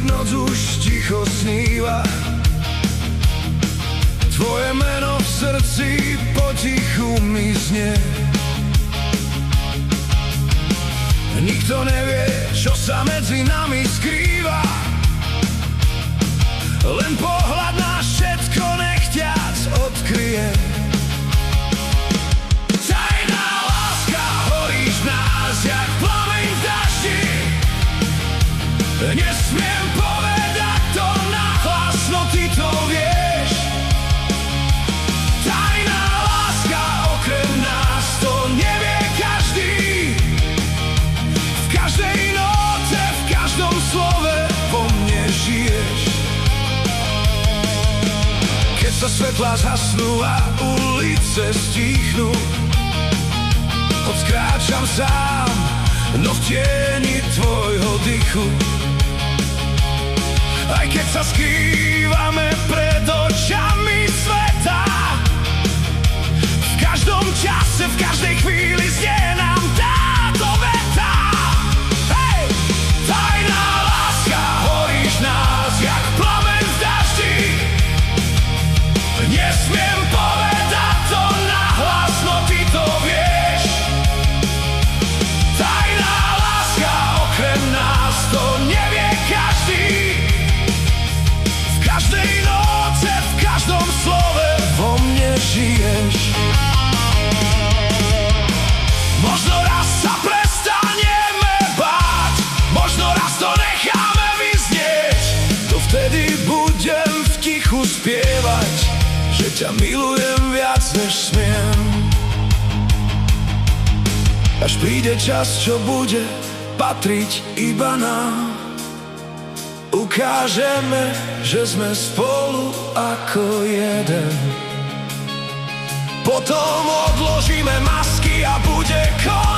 noc už ticho sníva, tvoje meno v srdci potichu mi znie. Nikto nevie, čo sa medzi nami skrýva, len pohľad náš všetko nechťac odkryje. Tajná láska, horíš v nás jak plameň v daždi. Nesmiem povedať to nahlas, no ty to vieš. Tajná láska, okrem nás to nevie každý. V každej note, v každom slove vo mne žiješ. Keď sa svetlá zhasnú a ulice stíchnú, odskráčam sám, no v tieni tvojho dychu. Aj keď sa skrývame pred očami sveta, v každom čase, v každej chvíli znie nám táto veta. Hej! Tajná láska, horíš v nás jak plameň v daždi. Nesmiem povedať to nahlas, no ty to vieš. Tajná láska, okrem nás to nevie každý. V každej noci, v každom slove vo mne žiješ. Možno raz sa prestaneme báť, možno raz to necháme vyznieť. To vtedy budem v tichu spievať, že ťa milujem viac než smiem. Až príde čas, čo bude patriť iba nám, ukážeme, že sme spolu ako jeden. Potom odložíme masky a bude koniec.